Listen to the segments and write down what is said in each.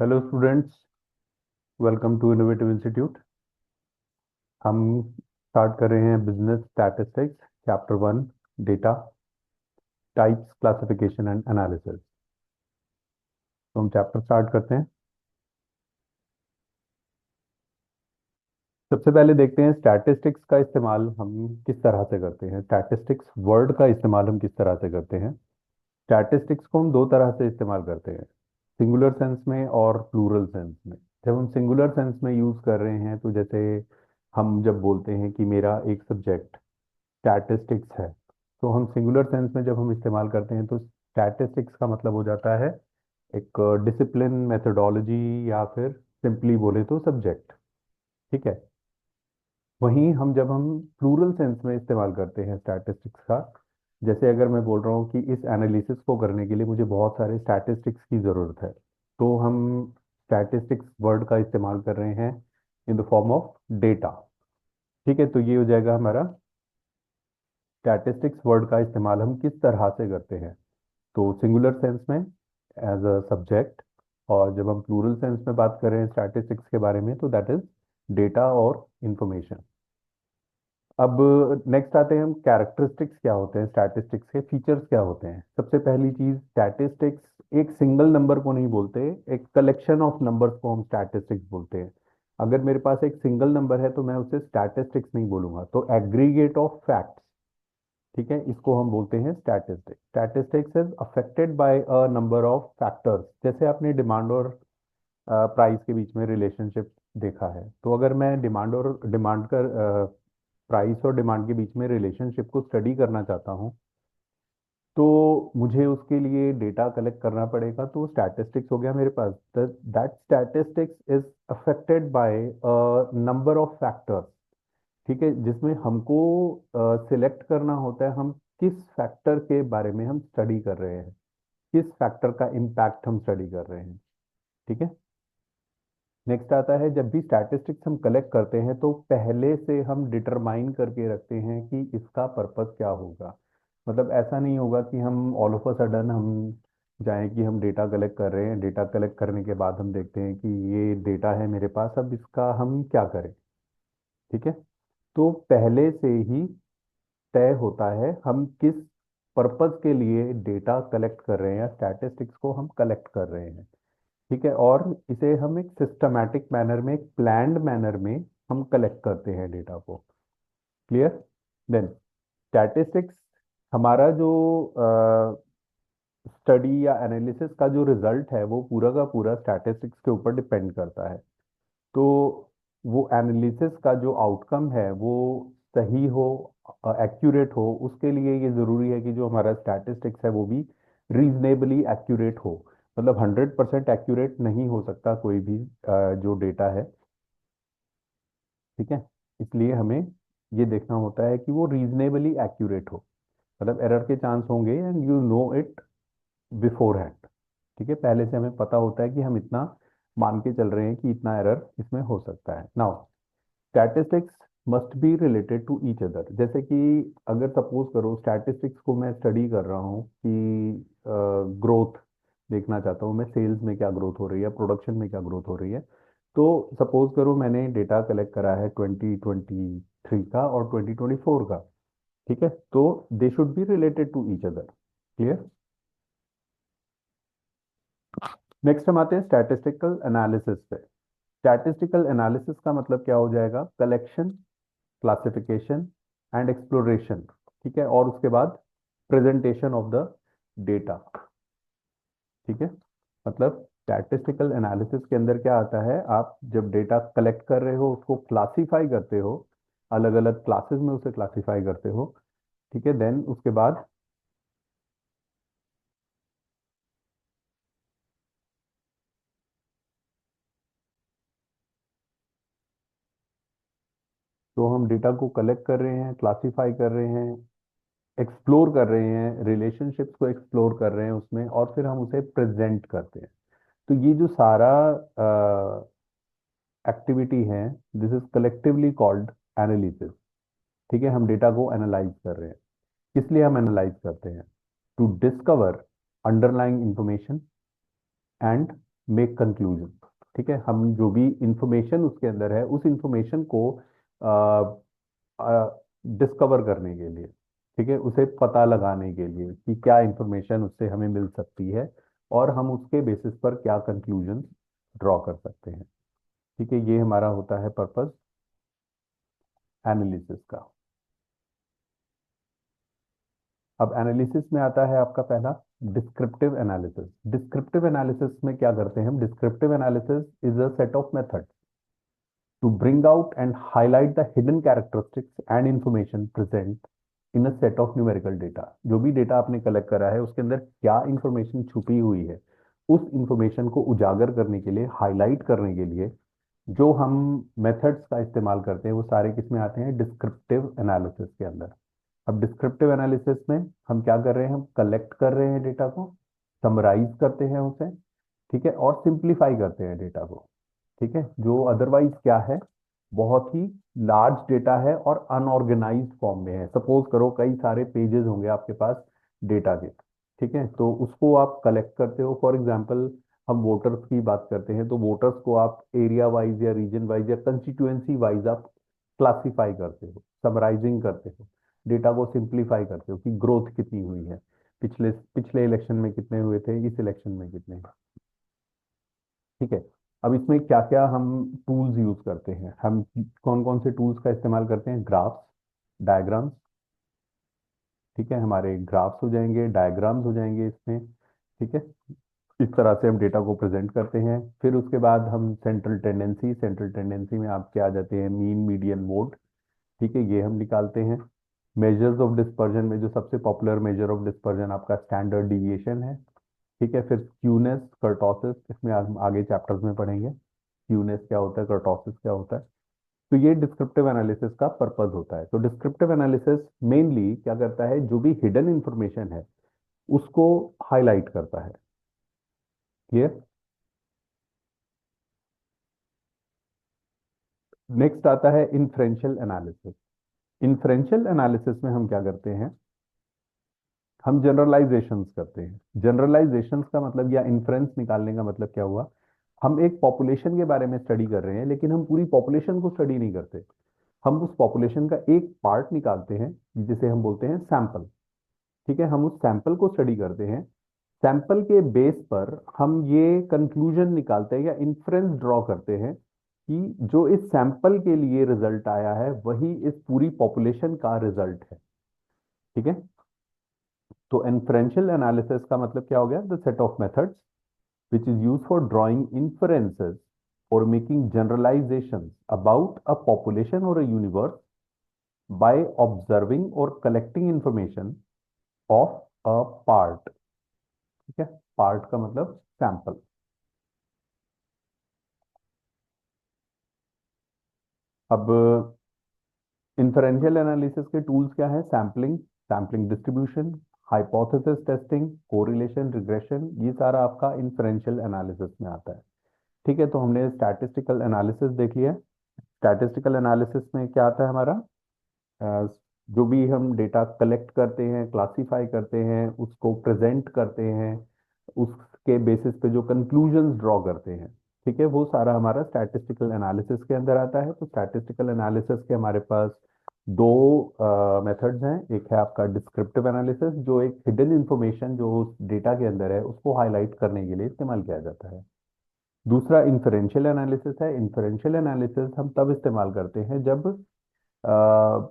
Hello students, welcome to innovative institute. हम start कर रहे हैं business statistics chapter 1, data types, classification and analysis. तो हम चैप्टर स्टार्ट करते हैं। सबसे पहले देखते हैं स्टैटिस्टिक्स का इस्तेमाल हम किस तरह से करते हैं। स्टैटिस्टिक्स वर्ड का इस्तेमाल हम किस तरह से करते हैं। स्टैटिस्टिक्स को हम दो तरह से इस्तेमाल करते हैं, सिंगुलर सेंस में और प्लूरल सेंस में। जब हम सिंगुलर सेंस में यूज़ कर रहे हैं तो जैसे हम जब बोलते हैं कि मेरा एक सब्जेक्ट स्टैटिस्टिक्स है, तो हम सिंगुलर सेंस में जब हम इस्तेमाल करते हैं तो स्टैटिस्टिक्स का मतलब हो जाता है एक डिसिप्लिन, मेथोडोलॉजी, या फिर सिंपली बोले तो सब्जेक्ट। ठीक है। वहीं जब हम प्लूरल सेंस में इस्तेमाल करते हैं स्टैटिस्टिक्स का, जैसे अगर मैं बोल रहा हूँ कि इस एनालिसिस को करने के लिए मुझे बहुत सारे स्टैटिस्टिक्स की ज़रूरत है, तो हम स्टैटिस्टिक्स वर्ड का इस्तेमाल कर रहे हैं in the form of data. ठीक है, तो ये हो जाएगा हमारा स्टैटिस्टिक्स वर्ड का इस्तेमाल हम किस तरह से करते हैं। तो सिंगुलर सेंस में एज अ सब्जेक्ट, और जब हम प्लूरल सेंस में बात कर रहे हैं स्टैटिस्टिक्स के बारे में तो दैट इज डेटा और इंफॉर्मेशन। अब नेक्स्ट आते हैं हम कैरेक्टरिस्टिक्स क्या होते हैं, स्टैटिस्टिक्स के फीचर्स क्या होते हैं। सबसे पहली चीज, स्टैटिस्टिक्स एक सिंगल नंबर को नहीं बोलते, एक कलेक्शन ऑफ नंबर्स को हम स्टैटिस्टिक्स बोलते हैं। अगर मेरे पास एक सिंगल नंबर है तो मैं उसे स्टैटिस्टिक्स नहीं बोलूंगा, तो एग्रीगेट ऑफ फैक्ट्स। ठीक है, इसको हम बोलते हैं statistics. Statistics is affected bye a number of factors. जैसे आपने डिमांड और प्राइस के बीच में रिलेशनशिप देखा है, तो अगर मैं डिमांड कर प्राइस और डिमांड के बीच में रिलेशनशिप को स्टडी करना चाहता हूँ, तो मुझे उसके लिए डेटा कलेक्ट करना पड़ेगा। तो स्टैटिस्टिक्स हो गया मेरे पास। That statistics is affected by number of factors. ठीक है, जिसमें हमको सिलेक्ट करना होता है हम किस फैक्टर के बारे में हम स्टडी कर रहे हैं, किस फैक्टर का इम्पैक्ट हम स्टडी कर रहे हैं। ठीक है। नेक्स्ट आता है, जब भी स्टैटिस्टिक्स हम कलेक्ट करते हैं तो पहले से हम डिटरमाइन करके रखते हैं कि इसका पर्पस क्या होगा। मतलब ऐसा नहीं होगा कि हम ऑल ऑफ अ सडन हम जाएं कि हम डेटा कलेक्ट कर रहे हैं, डेटा कलेक्ट करने के बाद हम देखते हैं कि ये डेटा है मेरे पास, अब इसका हम क्या करें। ठीक है। तो पहले से ही तय होता है हम किस पर्पस के लिए डेटा कलेक्ट कर रहे हैं या स्टैटिस्टिक्स को हम कलेक्ट कर रहे हैं। ठीक है, और इसे हम एक सिस्टमैटिक मैनर में, एक प्लान्ड मैनर में हम कलेक्ट करते हैं डेटा को। क्लियर। देन स्टैटिस्टिक्स, हमारा जो स्टडी या एनालिसिस का जो रिजल्ट है वो पूरा का पूरा स्टैटिस्टिक्स के ऊपर डिपेंड करता है। तो वो एनालिसिस का जो आउटकम है वो सही हो, एक्यूरेट हो, उसके लिए ये ज़रूरी है कि जो हमारा स्टैटिस्टिक्स है वो भी रीजनेबली एक्यूरेट हो। मतलब 100% एक्यूरेट नहीं हो सकता कोई भी जो डेटा है। ठीक है, इसलिए हमें ये देखना होता है कि वो रीजनेबली एक्यूरेट हो। मतलब एरर के चांस होंगे and you know it before hand. ठीक है, पहले से हमें पता होता है कि हम इतना मान के चल रहे हैं कि इतना एरर इसमें हो सकता है। Now statistics must be related to each other. जैसे कि अगर सपोज करो स्टैटिस्टिक्स को मैं स्टडी कर रहा हूँ कि ग्रोथ देखना चाहता हूँ, मैं सेल्स में क्या ग्रोथ हो रही है, प्रोडक्शन में क्या ग्रोथ हो रही है। तो सपोज करो मैंने डेटा कलेक्ट करा है 2023 का और 2024 का। ठीक है, तो they should be related to each other. Clear. Next हम आते हैं स्टैटिस्टिकल एनालिसिस पे। स्टैटिस्टिकल एनालिसिस का मतलब क्या हो जाएगा, कलेक्शन, क्लासिफिकेशन एंड एक्सप्लोरेशन। ठीक है, और उसके बाद प्रेजेंटेशन ऑफ द डेटा। ठीक है, मतलब स्टैटिस्टिकल एनालिसिस के अंदर क्या आता है, आप जब डेटा कलेक्ट कर रहे हो उसको क्लासिफाई करते हो, अलग अलग क्लासेस में उसे क्लासिफाई करते हो। ठीक है, देन उसके बाद तो हम डेटा को कलेक्ट कर रहे हैं, क्लासिफाई कर रहे हैं, एक्सप्लोर कर रहे हैं, रिलेशनशिप्स को एक्सप्लोर कर रहे हैं उसमें, और फिर हम उसे प्रेजेंट करते हैं। तो ये जो सारा एक्टिविटी है, this is collectively called analysis. ठीक है, हम डेटा को एनालाइज कर रहे हैं। किस लिए हम एनालाइज करते हैं, to discover underlying information and make conclusion. ठीक है, हम जो भी इंफॉर्मेशन उसके अंदर है उस इंफॉर्मेशन को डिस्कवर करने के लिए, ठीक है, उसे पता लगाने के लिए कि क्या इंफॉर्मेशन उससे हमें मिल सकती है और हम उसके बेसिस पर क्या कंक्लूजन ड्रॉ कर सकते हैं। ठीक है, ये हमारा होता है पर्पस एनालिसिस का। अब एनालिसिस में आता है आपका पहला डिस्क्रिप्टिव एनालिसिस। डिस्क्रिप्टिव एनालिसिस में क्या करते हैं हम? Descriptive analysis is a set of method to bring out and highlight the hidden characteristics and information present in a set of numerical data। जो भी डेटा आपने कलेक्ट करा है उसके अंदर क्या इंफॉर्मेशन छुपी हुई है, उस इंफॉर्मेशन को उजागर करने के लिए, हाईलाइट करने के लिए जो हम मेथड्स का इस्तेमाल करते हैं वो सारे किस में आते हैं? डिस्क्रिप्टिव एनालिसिस के अंदर। अब डिस्क्रिप्टिव एनालिसिस में हम क्या कर रहे हैं? हम कलेक्ट कर रहे हैं डेटा को, समराइज करते हैं उसे, ठीक है, और सिंप्लीफाई करते हैं डेटा को। ठीक है, जो अदरवाइज क्या है, बहुत ही लार्ज डेटा है और अनऑर्गेनाइज्ड फॉर्म में है। सपोज करो कई सारे पेजेस होंगे आपके पास डेटा के, ठीक है, तो उसको आप कलेक्ट करते हो। फॉर एग्जांपल हम वोटर्स की बात करते हैं तो वोटर्स को आप एरिया वाइज या रीजन वाइज या कंस्टिट्यूएंसी वाइज आप क्लासिफाई करते हो, समराइजिंग करते हो, डेटा को सिंप्लीफाई करते हो कि ग्रोथ कितनी हुई है, पिछले पिछले इलेक्शन में कितने हुए थे, इस इलेक्शन में कितने। ठीक है, अब इसमें क्या क्या हम टूल्स यूज करते हैं? हम कौन कौन से टूल्स का इस्तेमाल करते हैं? Graphs, diagrams. ठीक है, हमारे ग्राफ्स हो जाएंगे, डायग्राम्स हो जाएंगे इसमें। ठीक है, इस तरह से हम डेटा को प्रेजेंट करते हैं। फिर उसके बाद हम सेंट्रल टेंडेंसी, सेंट्रल टेंडेंसी में आपके आ जाते हैं मीन, मीडियन, मोड। ठीक है, ये हम निकालते हैं। मेजर्स ऑफ डिस्पर्जन में जो सबसे पॉपुलर मेजर ऑफ डिस्पर्जन आपका स्टैंडर्ड डिविएशन है। ठीक है, फिर स्क्यूनेस, कर्टोसिस, इसमें हम आगे चैप्टर्स में पढ़ेंगे स्क्यूनेस क्या होता है, कर्टोसिस क्या होता है। तो ये डिस्क्रिप्टिव एनालिसिस का पर्पस होता है। तो डिस्क्रिप्टिव एनालिसिस मेनली क्या करता है? जो भी हिडन इंफॉर्मेशन है उसको हाईलाइट करता है। क्लियर? नेक्स्ट आता है इन्फ्रेंशियल एनालिसिस। इन्फ्रेंशियल एनालिसिस में हम क्या करते हैं? हम जनरलाइजेशंस करते हैं। जनरलाइजेशंस का मतलब या इन्फ्रेंस निकालने का मतलब क्या हुआ? हम एक पॉपुलेशन के बारे में स्टडी कर रहे हैं लेकिन हम पूरी पॉपुलेशन को स्टडी नहीं करते। हम उस पॉपुलेशन का एक पार्ट निकालते हैं जिसे हम बोलते हैं सैंपल। ठीक है, हम उस सैंपल को स्टडी करते हैं। सैंपल के बेस पर हम ये कंक्लूजन निकालते हैं या इन्फ्रेंस ड्रॉ करते हैं कि जो इस सैंपल के लिए रिजल्ट आया है वही इस पूरी पॉपुलेशन का रिजल्ट है। ठीक है, तो इन्फ्रेंशियल एनालिसिस का मतलब क्या हो गया? The set of methods which is used for drawing inferences or making generalizations about a population or a universe by observing or collecting information of a part। ठीक है, पार्ट का मतलब सैंपल। अब इंफरेंशियल एनालिसिस के टूल्स क्या है? Sampling, sampling distribution, hypothesis testing, correlation, regression, ये सारा आपका इंफरेंशियल एनालिसिस में आता है। ठीक है, तो हमने स्टैटिस्टिकल एनालिसिस देख लिया। स्टैटिस्टिकल एनालिसिस में क्या आता है हमारा? अ, जो भी हम डेटा कलेक्ट करते हैं, क्लासिफाई करते हैं, उसको प्रेजेंट करते हैं, उसके बेसिस पे जो कंक्लूजन्स ड्रॉ करते हैं, ठीक है, वो सारा हमारा स्टैटिस्टिकल एनालिसिस के अंदर आता है। तो स्टैटिस्टिकल एनालिसिस के हमारे पास दो मेथड्स हैं। एक है आपका डिस्क्रिप्टिव एनालिसिस जो एक हिडन इंफॉर्मेशन जो उस डेटा के अंदर है उसको हाईलाइट करने के लिए इस्तेमाल किया जाता है। दूसरा इन्फरेंशियल एनालिसिस है। इन्फरेंशियल एनालिसिस हम तब इस्तेमाल करते हैं जब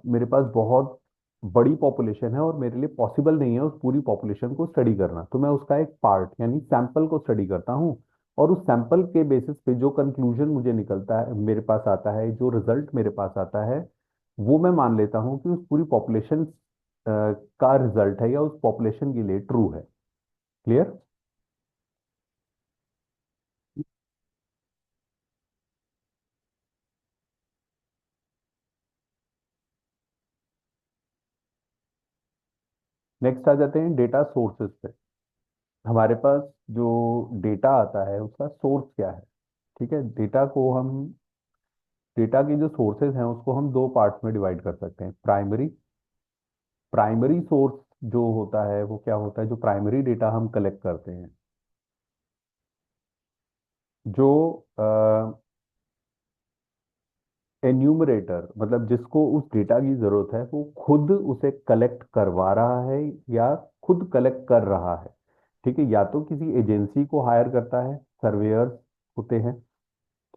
मेरे पास बहुत बड़ी पॉपुलेशन है और मेरे लिए पॉसिबल नहीं है उस पूरी पॉपुलेशन को स्टडी करना, तो मैं उसका एक पार्ट यानी सैंपल को स्टडी करता हूँ और उस सैंपल के बेसिस पे जो कंक्लूजन मुझे निकलता है, मेरे पास आता है, जो रिजल्ट मेरे पास आता है, वो मैं मान लेता हूँ कि उस पूरी पॉपुलेशन का रिजल्ट है या उस पॉपुलेशन के लिए ट्रू है। क्लियर? नेक्स्ट आ जाते हैं डेटा सोर्सेज पे। हमारे पास जो डेटा आता है उसका सोर्स क्या है? ठीक है, डेटा को हम, डेटा के जो सोर्सेज हैं उसको हम दो पार्ट्स में डिवाइड कर सकते हैं। प्राइमरी, प्राइमरी सोर्स जो होता है वो क्या होता है? जो प्राइमरी डेटा हम कलेक्ट करते हैं, जो एन्यूमरेटर मतलब जिसको उस डेटा की जरूरत है वो खुद उसे कलेक्ट करवा रहा है या खुद कलेक्ट कर रहा है। ठीक है, या तो किसी एजेंसी को हायर करता है, सर्वेयर्स होते हैं,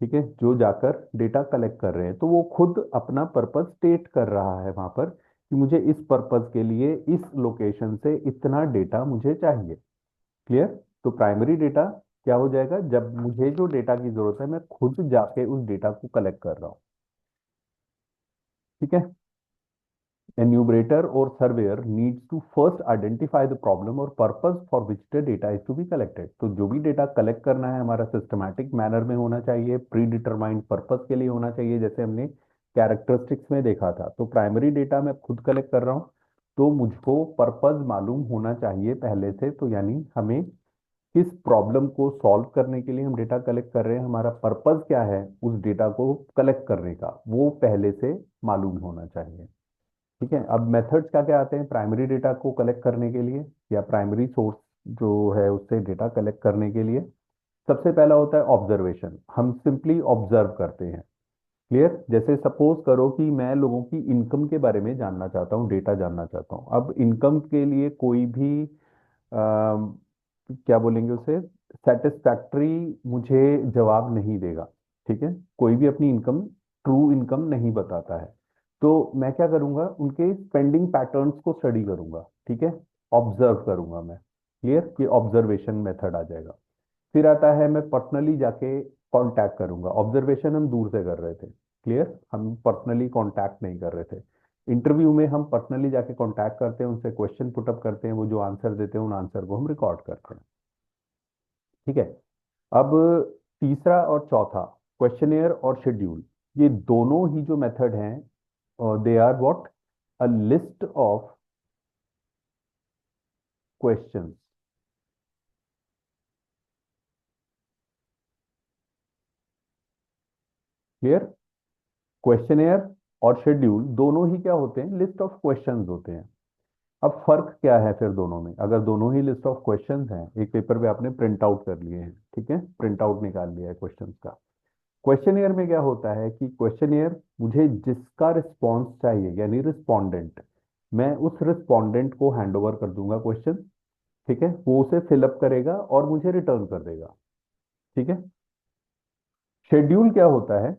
ठीक है, जो जाकर डेटा कलेक्ट कर रहे हैं, तो वो खुद अपना पर्पस स्टेट कर रहा है वहां पर कि मुझे इस पर्पस के लिए इस लोकेशन से इतना डेटा मुझे चाहिए। क्लियर? तो प्राइमरी डेटा क्या हो जाएगा, जब मुझे जो डेटा की जरूरत है मैं खुद जाके उस डेटा को कलेक्ट कर रहा हूँ। ठीक है। Enumerator or surveyor needs to first identify the problem or purpose for which the data is to be collected। तो जो भी डेटा कलेक्ट करना है हमारा सिस्टमैटिक मैनर में होना चाहिए, प्री डिटरमाइंड पर्पस के लिए होना चाहिए, जैसे हमने कैरेक्टरिस्टिक्स में देखा था। तो प्राइमरी डेटा मैं खुद कलेक्ट कर रहा हूँ, तो मुझको पर्पस मालूम होना चाहिए पहले से। तो यानी हमें किस प्रॉब्लम को सॉल्व करने के लिए हम डेटा कलेक्ट कर रहे हैं, हमारा पर्पस क्या है उस डेटा को कलेक्ट करने का, वो पहले से मालूम होना चाहिए। ठीक है, अब मेथड्स क्या क्या आते हैं प्राइमरी डेटा को कलेक्ट करने के लिए या प्राइमरी सोर्स जो है उससे डेटा कलेक्ट करने के लिए। सबसे पहला होता है ऑब्जर्वेशन। हम सिंपली ऑब्जर्व करते हैं। क्लियर? जैसे सपोज करो कि मैं लोगों की इनकम के बारे में जानना चाहता हूँ, डेटा जानना चाहता हूँ। अब इनकम के लिए कोई भी क्या बोलेंगे उसे, सेटिस्फैक्ट्री मुझे जवाब नहीं देगा। ठीक है, कोई भी अपनी इनकम, ट्रू इनकम नहीं बताता है। तो मैं क्या करूंगा, उनके स्पेंडिंग पैटर्न्स को स्टडी करूंगा। ठीक है, ऑब्जर्व करूंगा मैं। क्लियर? कि ऑब्जर्वेशन मेथड आ जाएगा। फिर आता है मैं पर्सनली जाके कांटेक्ट करूंगा। ऑब्जर्वेशन हम दूर से कर रहे थे। क्लियर? हम पर्सनली कांटेक्ट नहीं कर रहे थे। इंटरव्यू में हम पर्सनली जाके कांटेक्ट करते हैं, उनसे क्वेश्चन पुटअप करते हैं, वो जो आंसर देते हैं उन आंसर को हम रिकॉर्ड करते हैं। ठीक है। अब तीसरा और चौथा, क्वेश्चनेयर और शेड्यूल, ये दोनों ही जो मेथड हैं they are what, a list of questions. Clear? Questionnaire और शेड्यूल दोनों ही क्या होते हैं, लिस्ट ऑफ क्वेश्चंस होते हैं। अब फर्क क्या है फिर दोनों में, अगर दोनों ही लिस्ट ऑफ क्वेश्चंस हैं, एक पेपर पे आपने प्रिंट आउट कर लिए हैं, ठीक है, प्रिंट आउट निकाल लिया है क्वेश्चंस का। क्वेश्चनियर में क्या होता है कि क्वेश्चनियर मुझे जिसका रिस्पॉन्स चाहिए यानी रिस्पोंडेंट, मैं उस रिस्पोंडेंट को हैंड ओवर कर दूंगा क्वेश्चन। ठीक है, वो उसे फिलअप करेगा और मुझे रिटर्न कर देगा। ठीक है। शेड्यूल क्या होता है,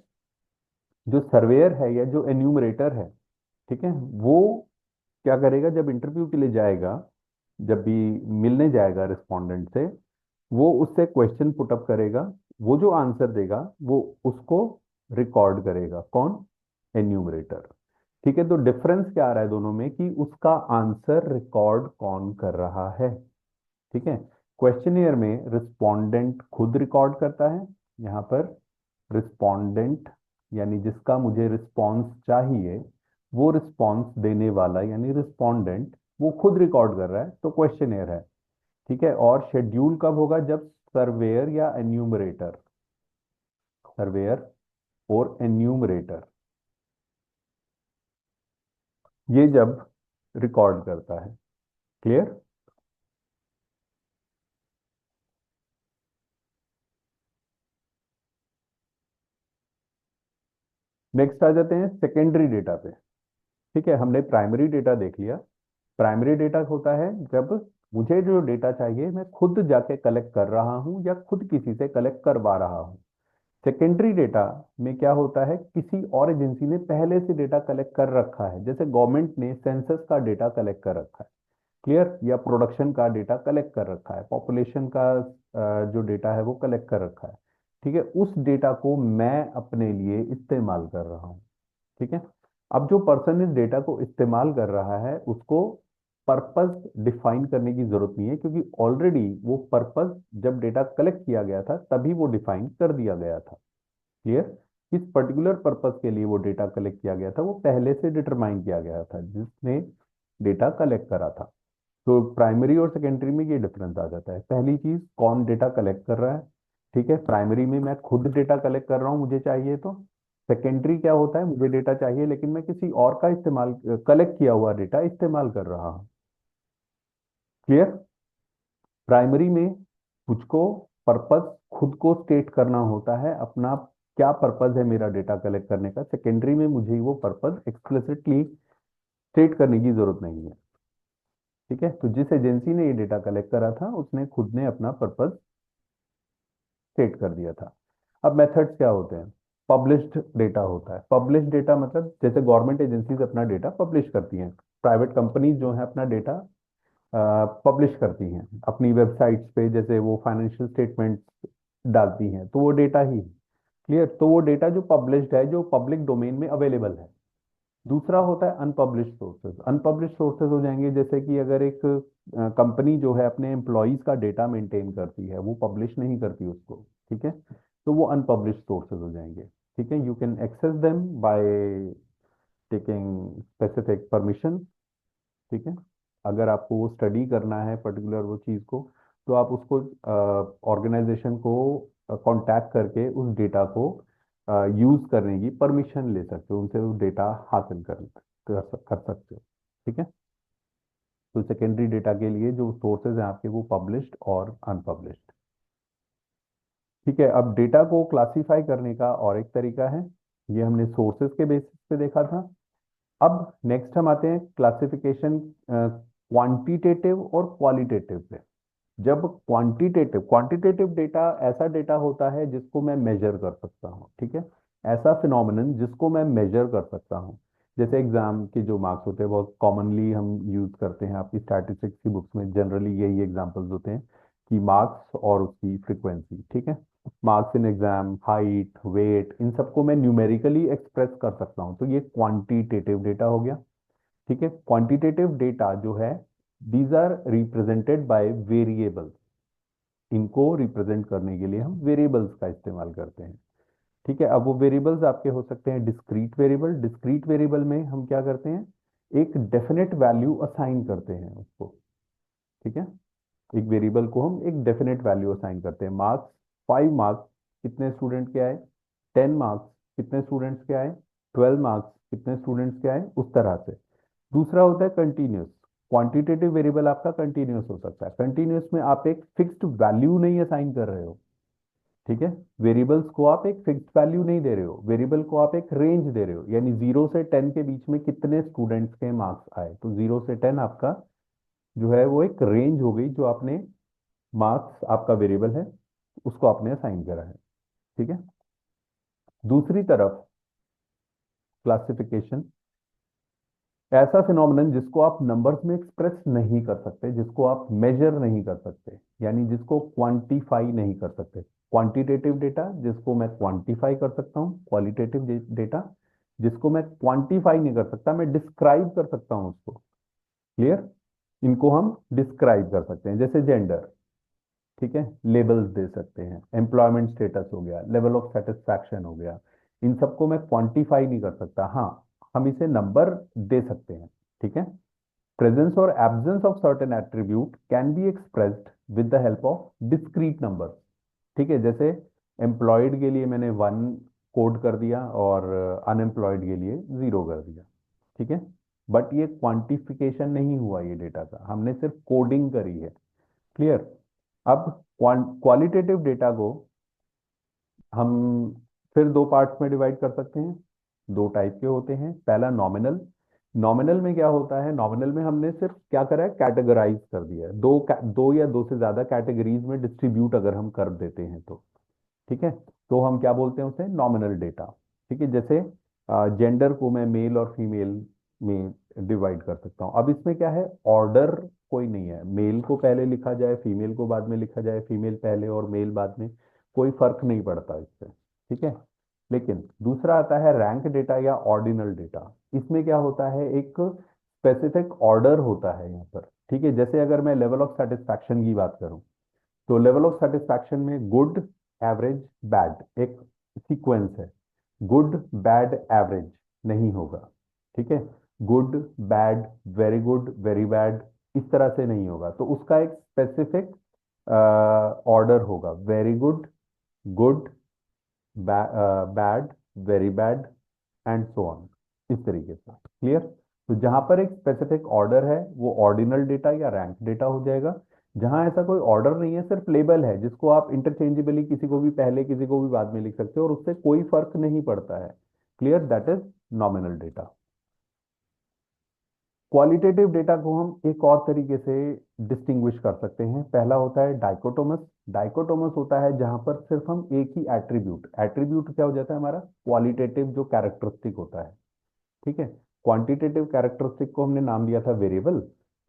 जो सर्वेयर है या जो एन्यूमरेटर है, ठीक है, वो क्या करेगा, जब इंटरव्यू के लिए जाएगा, जब भी मिलने जाएगा रिस्पोंडेंट से, वो उससे क्वेश्चन पुटअप करेगा। वो जो आंसर देगा वो उसको रिकॉर्ड करेगा। कौन? एन्यूमरेटर। ठीक है, तो डिफरेंस क्या आ रहा है दोनों में कि उसका आंसर रिकॉर्ड कौन कर रहा है। ठीक है, क्वेश्चनियर में रिस्पोंडेंट खुद रिकॉर्ड करता है, यहाँ पर रिस्पोंडेंट यानी जिसका मुझे रिस्पॉन्स चाहिए, वो रिस्पॉन्स देने वाला यानी रिस्पोंडेंट वो खुद रिकॉर्ड कर रहा है, तो क्वेश्चनियर है। ठीक है, और शेड्यूल कब होगा, जब सर्वेयर या एन्यूमरेटर, सर्वेयर और एन्यूमरेटर ये जब रिकॉर्ड करता है। क्लियर? नेक्स्ट आ जाते हैं सेकेंडरी डेटा पे। ठीक है, हमने प्राइमरी डेटा देख लिया। प्राइमरी डेटा होता है जब मुझे जो डेटा चाहिए मैं खुद जाके कलेक्ट कर रहा हूं या खुद किसी से कलेक्ट करवा रहा हूं। सेकेंडरी डेटा में क्या होता है, किसी और एजेंसी ने पहले से डेटा कलेक्ट कर रखा है, जैसे गवर्नमेंट ने सेंसस का डेटा कलेक्ट कर रखा है। क्लियर? या प्रोडक्शन का डेटा कलेक्ट कर रखा है, पॉपुलेशन का जो डेटा है वो कलेक्ट कर रखा है। ठीक है, उस डेटा को मैं अपने लिए इस्तेमाल कर रहा हूँ। ठीक है, अब जो पर्सन इस डेटा को इस्तेमाल कर रहा है उसको पर्पस डिफाइन करने की जरूरत नहीं है, क्योंकि ऑलरेडी वो पर्पस जब डेटा कलेक्ट किया गया था तभी वो डिफाइन कर दिया गया था। क्लियर? किस पर्टिकुलर पर्पस के लिए वो डेटा कलेक्ट किया गया था वो पहले से डिटरमाइन किया गया था जिसने डेटा कलेक्ट करा था। तो प्राइमरी और सेकेंडरी में ये डिफरेंस आ जाता है। पहली चीज, कौन डेटा कलेक्ट कर रहा है। ठीक है, प्राइमरी में मैं खुद डेटा कलेक्ट कर रहा हूँ मुझे चाहिए तो। सेकेंडरी क्या होता है, मुझे डेटा चाहिए लेकिन मैं किसी और का इस्तेमाल, कलेक्ट किया हुआ डेटा इस्तेमाल कर रहा हूँ। क्लियर? प्राइमरी में मुझको पर्पस खुद को स्टेट करना होता है, अपना क्या पर्पस है मेरा डेटा कलेक्ट करने का। सेकेंडरी में मुझे वो पर्पस एक्सप्लिसिटली स्टेट करने की जरूरत नहीं है। ठीक है, तो जिस एजेंसी ने ये डेटा कलेक्ट करा था उसने खुद ने अपना पर्पस स्टेट कर दिया था। अब मेथड्स क्या होते हैं? पब्लिश्ड डेटा होता है। पब्लिश्ड डेटा मतलब जैसे गवर्नमेंट एजेंसीज अपना डेटा पब्लिश करती हैं, प्राइवेट कंपनीज जो है अपना डेटा पब्लिश करती हैं अपनी वेबसाइट्स पे, जैसे वो फाइनेंशियल स्टेटमेंट्स डालती हैं, तो वो डेटा ही है। क्लियर? तो वो डेटा जो पब्लिश्ड है, जो पब्लिक डोमेन में अवेलेबल है। दूसरा होता है अनपब्लिश्ड सोर्सेज। अनपब्लिश्ड सोर्सेज हो जाएंगे जैसे कि अगर एक कंपनी जो है अपने एम्प्लॉयज का डेटा मेंटेन करती है, वो पब्लिश नहीं करती उसको, ठीक है, तो वो अनपब्लिश्ड सोर्सेज हो जाएंगे। ठीक है, you can access them by taking specific permission. ठीक है, अगर आपको वो स्टडी करना है पर्टिकुलर वो चीज़ को, तो आप उसको ऑर्गेनाइजेशन को कांटेक्ट करके उस डेटा को यूज़ करने की परमिशन ले सकते हो, उनसे वो डेटा हासिल कर सकते हो। ठीक है, तो सेकेंडरी डेटा के लिए जो सोर्सेज हैं आपके, वो पब्लिश्ड और अनपब्लिश्ड। ठीक है, अब डेटा को क्लासीफाई करने का और एक तरीका है, ये हमने सोर्सेज के बेसिस पे देखा था। अब नेक्स्ट हम आते हैं क्लासिफिकेशन क्वांटिटेटिव और क्वालिटेटिव पे। जब क्वांटिटेटिव क्वांटिटेटिव डेटा ऐसा डेटा होता है जिसको मैं मेजर कर सकता हूँ। ठीक है, ऐसा फिनोमिनन जिसको मैं मेजर कर सकता हूँ। जैसे एग्जाम के जो मार्क्स होते हैं, बहुत कॉमनली हम यूज करते हैं आपकी स्टैटिस्टिक्स की बुक्स में, जनरली यही एग्जांपल्स होते हैं कि मार्क्स और उसकी फ्रीक्वेंसी। ठीक है, marks in exam, height, weight, इन सबको मैं न्यूमेरिकली एक्सप्रेस कर सकता हूँ, तो ये क्वांटिटेटिव डेटा हो गया। ठीक है, क्वांटिटेटिव डेटा जो है, these are represented by variables. इनको रिप्रेजेंट करने के लिए हम वेरिएबल्स का इस्तेमाल करते हैं। ठीक है, अब वो वेरिएबल्स आपके हो सकते हैं डिस्क्रीट वेरिएबल। डिस्क्रीट वेरिएबल में हम क्या करते हैं, एक डेफिनेट वैल्यू असाइन करते हैं उसको। ठीक है, एक वेरिएबल को हम एक डेफिनेट वैल्यू असाइन करते हैं। मार्क्स, 5 मार्क्स कितने स्टूडेंट के आए, 10 मार्क्स कितने स्टूडेंट्स के आए, 12 मार्क्स कितने स्टूडेंट्स के आए, उस तरह से। दूसरा होता है कंटिन्यूस। क्वांटिटेटिव वेरिएबल आपका कंटिन्यूस हो सकता है। कंटिन्यूस में आप एक फिक्स्ड वैल्यू नहीं असाइन कर रहे हो। ठीक है, वेरिएबल्स को आप एक फिक्स्ड वैल्यू नहीं दे रहे हो, वेरिएबल को आप एक रेंज दे रहे हो, यानी 0 से 10 के बीच में कितने स्टूडेंट्स के मार्क्स आए, तो 0 से 10 आपका जो है वो एक रेंज हो गई, जो आपने मार्क्स आपका वेरिएबल है उसको आपने असाइन करा है। ठीक है, दूसरी तरफ क्लासिफिकेशन, ऐसा फिनोमिनन जिसको आप नंबर्स में एक्सप्रेस नहीं कर सकते, जिसको आप मेजर नहीं कर सकते, यानी जिसको क्वांटिफाई नहीं कर सकते। क्वांटिटेटिव डेटा जिसको मैं क्वांटिफाई कर सकता हूँ, क्वालिटेटिव डेटा जिसको मैं क्वांटिफाई नहीं कर सकता, मैं डिस्क्राइब कर सकता हूँ उसको। क्लियर? इनको हम डिस्क्राइब कर सकते हैं, जैसे जेंडर। ठीक है, लेबल्स दे सकते हैं, एम्प्लॉयमेंट स्टेटस हो गया, लेवल ऑफ सेटिस्फैक्शन हो गया। इन सबको मैं क्वांटिफाई नहीं कर सकता, हाँ हम इसे नंबर दे सकते हैं। ठीक है, प्रेजेंस और absence of certain attribute can be expressed with the help of discrete number. ठीक है, जैसे एम्प्लॉयड के लिए मैंने 1 कोड कर दिया और अनएम्प्लॉयड के लिए 0 कर दिया। ठीक है, बट ये क्वांटिफिकेशन नहीं हुआ ये डेटा का, हमने सिर्फ कोडिंग करी है। क्लियर? अब क्वालिटेटिव डेटा को हम फिर दो पार्ट्स में डिवाइड कर सकते हैं। दो टाइप के होते हैं। पहला नॉमिनल। नॉमिनल में क्या होता है, नॉमिनल में हमने सिर्फ क्या करा है, कैटेगराइज कर दिया है, दो या दो से ज्यादा कैटेगरीज में डिस्ट्रीब्यूट अगर हम कर देते हैं तो। ठीक है, तो हम क्या बोलते हैं उसे, नॉमिनल डेटा। ठीक है, जैसे जेंडर को मैं मेल और फीमेल में डिवाइड कर सकता हूँ। अब इसमें क्या है, ऑर्डर कोई नहीं है, मेल को पहले लिखा जाए, फीमेल को बाद में लिखा जाए, फीमेल पहले और मेल बाद में, कोई फर्क नहीं पड़ता इससे। ठीक है, लेकिन दूसरा आता है रैंक डेटा या ऑर्डिनल डेटा। इसमें क्या होता है, एक स्पेसिफिक ऑर्डर होता है यहाँ पर। ठीक है, जैसे अगर मैं लेवल ऑफ सेटिस्फैक्शन की बात करूँ, तो लेवल ऑफ सेटिस्फैक्शन में गुड, एवरेज, बैड एक सीक्वेंस है। गुड, बैड, एवरेज नहीं होगा। ठीक है, good, bad, very good, very bad, इस तरह से नहीं होगा, तो उसका एक स्पेसिफिक ऑर्डर होगा, very good, good, bad, very bad, and so on, इस तरीके से। क्लियर? तो जहां पर एक स्पेसिफिक ऑर्डर है वो ऑर्डिनल डेटा या रैंक डेटा हो जाएगा। जहां ऐसा कोई ऑर्डर नहीं है, सिर्फ लेबल है जिसको आप इंटरचेंजेबली किसी को भी पहले किसी को भी बाद में लिख सकते हो और उससे कोई फर्क नहीं पड़ता है। Clear, that is nominal data. Qualitative data को हम एक और तरीके से डिस्टिंग्विश कर सकते हैं। पहला होता है डाइकोटोमस। डाइकोटोमस होता है जहां पर सिर्फ हम एक ही एट्रीब्यूट, एट्रीब्यूट क्या हो जाता है हमारा, क्वालिटेटिव जो कैरेक्टरिस्टिक होता है, ठीक है। क्वांटिटेटिव कैरेक्टरिस्टिक को हमने नाम दिया था वेरिएबल,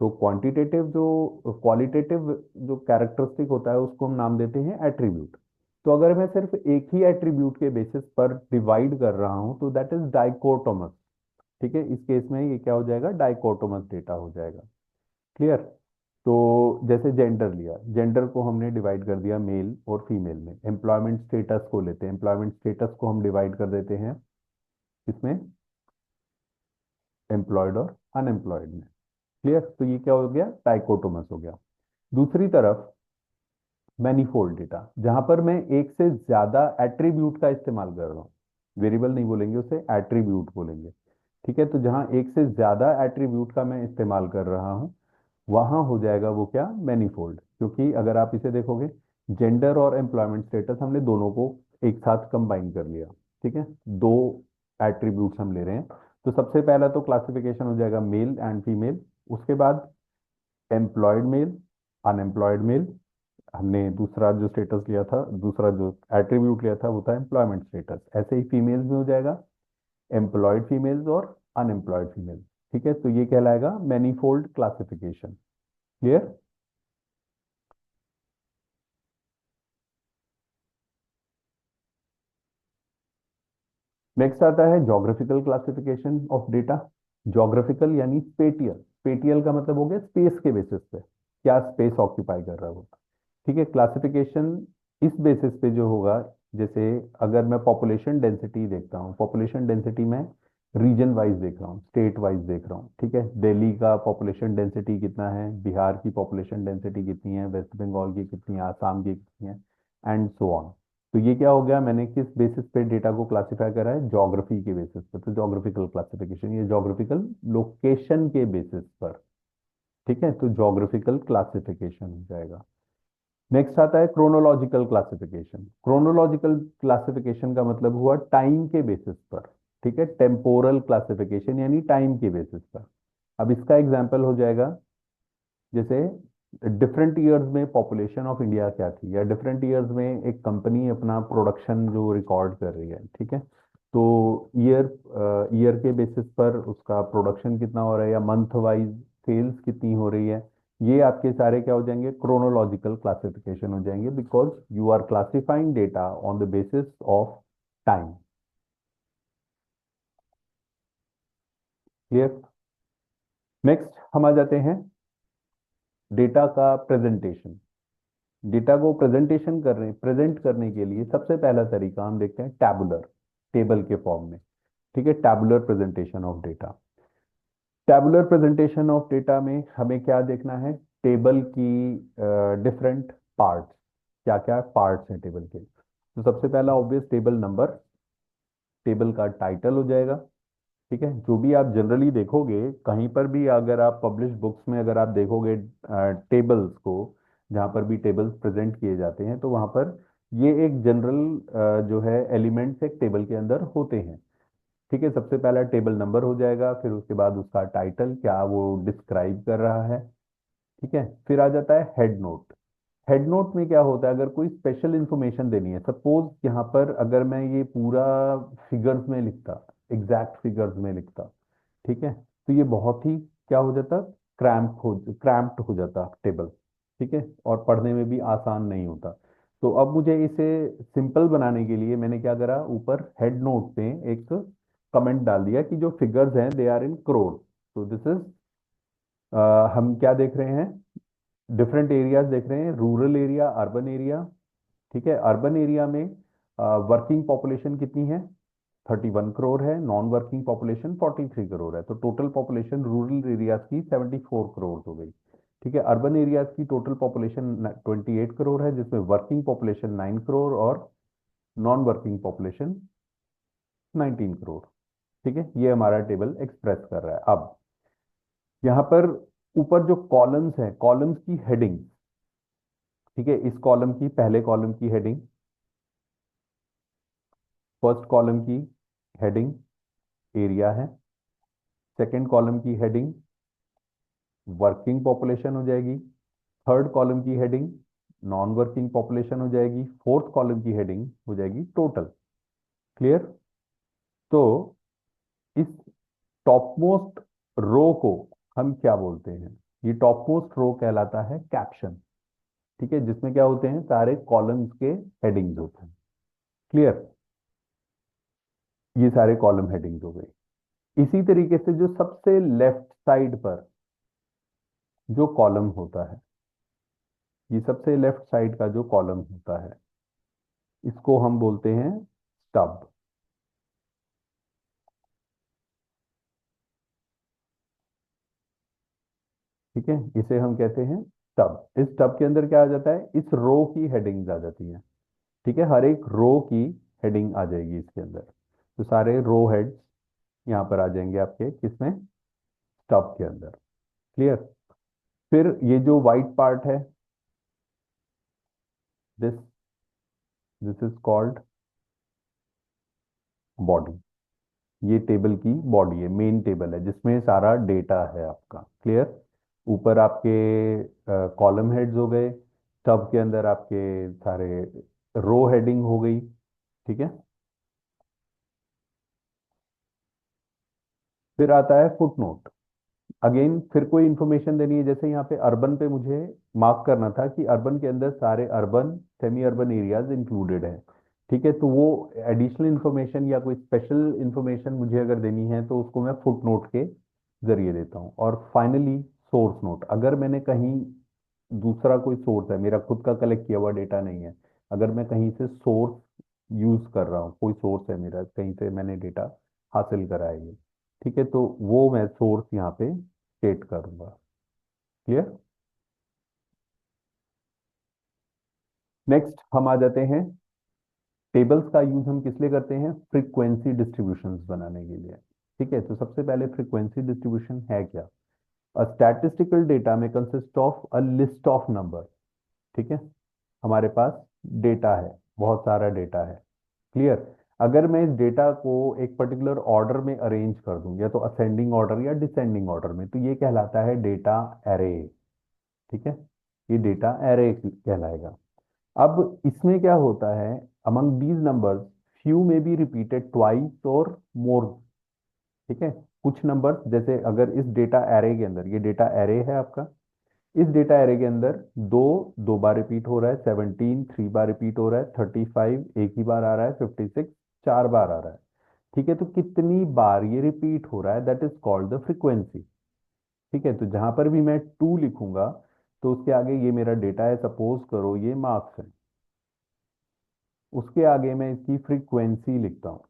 तो क्वांटिटेटिव जो क्वालिटेटिव जो कैरेक्टरिस्टिक होता है उसको हम नाम देते हैं एट्रीब्यूट। तो अगर मैं सिर्फ एक ही एट्रीब्यूट के बेसिस पर डिवाइड कर रहा हूं तो दैट इज डाइकोटोमस, ठीक है। इस केस में ये क्या हो जाएगा, डाइकोटोमस डेटा हो जाएगा। क्लियर। तो जैसे जेंडर लिया, जेंडर को हमने डिवाइड कर दिया मेल और फीमेल में। एम्प्लॉयमेंट स्टेटस को लेते हैं, एम्प्लॉयमेंट स्टेटस को हम डिवाइड कर देते हैं इसमें एम्प्लॉयड और अनएम्प्लॉयड में। क्लियर, तो ये क्या हो गया, डाइकोटोमस हो गया। दूसरी तरफ मैनीफोल्ड डेटा, जहां पर मैं एक से ज्यादा एट्रीब्यूट का इस्तेमाल कर रहा हूँ, वेरिएबल नहीं बोलेंगे उसे, एट्रीब्यूट बोलेंगे, ठीक है। तो जहां एक से ज्यादा एट्रीब्यूट का मैं इस्तेमाल कर रहा हूँ वहां हो जाएगा वो क्या, मैनीफोल्ड। क्योंकि अगर आप इसे देखोगे, जेंडर और एम्प्लॉयमेंट स्टेटस हमने दोनों को एक साथ कंबाइन कर लिया, ठीक है। दो एट्रीब्यूट्स हम ले रहे हैं। तो सबसे पहला तो क्लासिफिकेशन हो जाएगा मेल एंड फीमेल, उसके बाद एम्प्लॉयड मेल, अनएम्प्लॉयड मेल। हमने दूसरा जो स्टेटस लिया था, दूसरा जो एट्रीब्यूट लिया था वो था एम्प्लॉयमेंट स्टेटस। ऐसे ही फीमेल्स में हो जाएगा एम्प्लॉयड फीमेल्स और अनएम्प्लॉयड फीमेल, ठीक है। तो ये कहलाएगा मैनीफोल्ड क्लासिफिकेशन। क्लियर। नेक्स्ट आता है geographical classification of data. Geographical यानी स्पेटियल, स्पेटियल का मतलब हो गया स्पेस के बेसिस पे, क्या स्पेस ऑक्यूपाई कर रहा है वो, ठीक है। क्लासिफिकेशन इस बेसिस पे जो होगा, जैसे अगर मैं पॉपुलेशन डेंसिटी देखता हूँ, पॉपुलेशन डेंसिटी में रीजन वाइज देख रहा हूँ, स्टेट वाइज देख रहा हूँ, ठीक है। दिल्ली का पॉपुलेशन डेंसिटी कितना है, बिहार की पॉपुलेशन डेंसिटी कितनी है, वेस्ट बंगाल की कितनी है, आसाम की कितनी है, एंड सो ऑन। तो ये क्या हो गया, मैंने किस बेसिस पे डेटा को क्लासिफाई करा है, ज्योग्राफी के बेसिस पे। तो ज्योग्राफिकल क्लासिफिकेशन, ये ज्योग्राफिकल लोकेशन के बेसिस पर, ठीक है। तो ज्योग्राफिकल क्लासिफिकेशन हो जाएगा। नेक्स्ट आता है क्रोनोलॉजिकल क्लासिफिकेशन। क्रोनोलॉजिकल क्लासिफिकेशन का मतलब हुआ टाइम के बेसिस पर, ठीक है। टेम्पोरल क्लासिफिकेशन यानी टाइम के बेसिस पर। अब इसका एग्जांपल हो जाएगा, जैसे डिफरेंट ईयर्स में पॉपुलेशन ऑफ इंडिया क्या थी, या डिफरेंट ईयर्स में एक कंपनी अपना प्रोडक्शन जो रिकॉर्ड कर रही है, ठीक है। तो ईयर ईयर के बेसिस पर उसका प्रोडक्शन कितना हो रहा है, या मंथ वाइज सेल्स कितनी हो रही है, ये आपके सारे क्या हो जाएंगे, क्रोनोलॉजिकल क्लासिफिकेशन हो जाएंगे, because you are classifying data on the basis of time. Clear. Next हम आ जाते हैं डेटा का प्रेजेंटेशन। डेटा को प्रेजेंट करने के लिए सबसे पहला तरीका हम देखते हैं टैबुलर, टेबल के फॉर्म में, ठीक है। Tabular presentation of data. Tabular presentation of data में हमें क्या देखना है, टेबल की डिफरेंट पार्ट्स, क्या क्या पार्ट्स हैं टेबल के। तो सबसे पहला ऑब्वियस टेबल नंबर, टेबल का टाइटल हो जाएगा, ठीक है। जो भी आप जनरली देखोगे कहीं पर भी, अगर आप पब्लिश बुक्स में अगर आप देखोगे टेबल्स को, जहाँ पर भी टेबल्स प्रेजेंट किए जाते हैं, तो वहाँ पर ये एक जनरल जो है एलिमेंट्स एक टेबल के अंदर होते हैं, ठीक है। सबसे पहला टेबल नंबर हो जाएगा, फिर उसके बाद उसका टाइटल, क्या वो डिस्क्राइब कर रहा है, ठीक है। फिर आ जाता है हेड नोट। हेड नोट में क्या होता है, अगर कोई स्पेशल इंफॉर्मेशन देनी है, सपोज यहाँ पर अगर मैं ये पूरा फिगर्स में लिखता, एग्जैक्ट फिगर्स में लिखता, ठीक है, तो ये बहुत ही क्या हो जाता, क्रैम्प्ड हो जाता टेबल, ठीक है, और पढ़ने में भी आसान नहीं होता। तो अब मुझे इसे सिंपल बनाने के लिए मैंने क्या करा, ऊपर हेड नोट पे एक कमेंट डाल दिया कि जो फिगर्स हैं दे आर इन करोड़। तो दिस इज, हम क्या देख रहे हैं, डिफरेंट एरियाज देख रहे हैं, रूरल एरिया, अर्बन एरिया, ठीक है। अर्बन एरिया में वर्किंग पॉपुलेशन कितनी है, 31 करोड़ है, नॉन वर्किंग पॉपुलेशन 43 करोड़ है। तो टोटल पॉपुलेशन रूरल एरियाज की 74 करोड़ हो गई, ठीक है। अर्बन एरियाज की टोटल पॉपुलेशन 28 करोड़ है, जिसमें वर्किंग पॉपुलेशन 9 करोड़ और नॉन वर्किंग पॉपुलेशन 19 करोड़, ठीक है। ये हमारा टेबल एक्सप्रेस कर रहा है। अब यहाँ पर ऊपर जो कॉलम्स हैं, कॉलम्स की हेडिंग, ठीक है, इस कॉलम की, पहले कॉलम की हेडिंग, फर्स्ट कॉलम की हेडिंग एरिया है, सेकंड कॉलम की हेडिंग वर्किंग पॉपुलेशन हो जाएगी, थर्ड कॉलम की हेडिंग नॉन वर्किंग पॉपुलेशन हो जाएगी, फोर्थ कॉलम की हेडिंग हो जाएगी टोटल। क्लियर? तो इस टॉप मोस्ट रो को हम क्या बोलते हैं? ये टॉप मोस्ट रो कहलाता है कैप्शन। ठीक है, जिसमें क्या होते हैं, सारे कॉलम्स के हेडिंग्स होते हैं। क्लियर? ये सारे कॉलम हेडिंग्स हो गई। इसी तरीके से जो सबसे लेफ्ट साइड पर जो कॉलम होता है, ये सबसे लेफ्ट साइड का जो कॉलम होता है, इसको हम बोलते हैं स्टब। ठीक है, इसे हम कहते हैं स्टब। इस स्टब के अंदर क्या आ जाता है, इस रो की हेडिंग्स आ जाती हैं। ठीक है, हर एक रो की हेडिंग आ जाएगी इसके अंदर। तो सारे रो हेड्स यहाँ पर आ जाएंगे आपके, किसमें, स्टब के अंदर। क्लियर? फिर ये जो वाइट पार्ट है, this this is called body. ये टेबल की बॉडी है, मेन टेबल है जिसमें सारा डेटा है आपका। क्लियर? ऊपर आपके कॉलम हेड्स हो गए, सब के अंदर आपके सारे रो हेडिंग हो गई। ठीक है, फिर आता है फुट नोट। अगेन फिर कोई इंफॉर्मेशन देनी है, जैसे यहाँ पे अर्बन पे मुझे मार्क करना था कि अर्बन के अंदर सारे urban semi urban areas included है। ठीक है, तो वो एडिशनल इंफॉर्मेशन या कोई स्पेशल इंफॉर्मेशन मुझे अगर देनी है तो उसको मैं फुट नोट के जरिए देता हूँ। और फाइनली सोर्स नोट, अगर मैंने कहीं दूसरा कोई सोर्स है, मेरा खुद का कलेक्ट किया हुआ डेटा नहीं है, अगर मैं कहीं से सोर्स यूज कर रहा हूँ, कोई सोर्स है मेरा, कहीं से मैंने डेटा हासिल करा है ये, ठीक है, तो वो मैं सोर्स यहाँ पे स्टेट करूंगा। क्लियर? नेक्स्ट हम आ जाते हैं, टेबल्स का यूज हम किस लिए करते हैं, फ्रीक्वेंसी डिस्ट्रीब्यूशंस बनाने के लिए। ठीक है, तो सबसे पहले फ्रीक्वेंसी डिस्ट्रीब्यूशन है क्या? अ स्टैटिस्टिकल डेटा में consist of a list of number. ठीक है, हमारे पास डेटा है, बहुत सारा डेटा है। क्लियर? अगर मैं इस डेटा को एक पर्टिकुलर ऑर्डर में अरेंज कर दूं, या तो असेंडिंग ऑर्डर या डिसेंडिंग ऑर्डर में, तो ये कहलाता है डेटा एरे। ठीक है, ये डेटा एरे कहलाएगा। अब इसमें क्या होता है, अमंग दीज नंबर्स फ्यू में बी रिपीटेड ट्वाइस और मोर। ठीक है, कुछ नंबर्स, जैसे अगर इस डेटा एरे के अंदर, ये डेटा एरे है आपका, इस डेटा एरे के अंदर दो दो बार रिपीट हो रहा है, 17 थ्री बार रिपीट हो रहा है, 35 एक ही बार आ रहा है, 56 चार बार आ रहा है। ठीक है, तो कितनी बार ये रिपीट हो रहा है, that is called the frequency. ठीक है, तो जहां पर भी मैं 2 लिखूंगा तो उसके आगे ये मेरा डेटा है, सपोज करो ये मार्क्स है, उसके आगे मैं इसकी फ्रीक्वेंसी लिखता हूँ।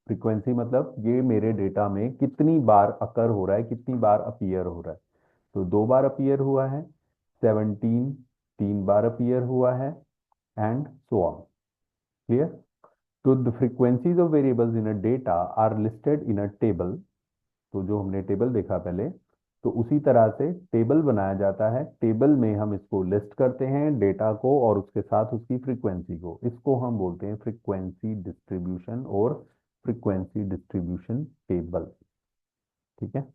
फ्रीक्वेंसी मतलब ये मेरे डेटा में कितनी बार अकर हो रहा है, कितनी बार अपीयर हो रहा है। तो 2 बार अपीयर हुआ है, 17 3 बार अपीयर हुआ है, एंड सो ऑन। क्लियर? तो the frequencies of variables in a data are listed in a table. तो जो हमने टेबल देखा पहले, तो उसी तरह से टेबल बनाया जाता है। टेबल में हम इसको लिस्ट करते हैं डेटा को, और उसके साथ उसकी फ्रीक्वेंसी को। इसको हम बोलते हैं फ्रीक्वेंसी डिस्ट्रीब्यूशन और फ्रीक्वेंसी डिस्ट्रीब्यूशन टेबल। ठीक है,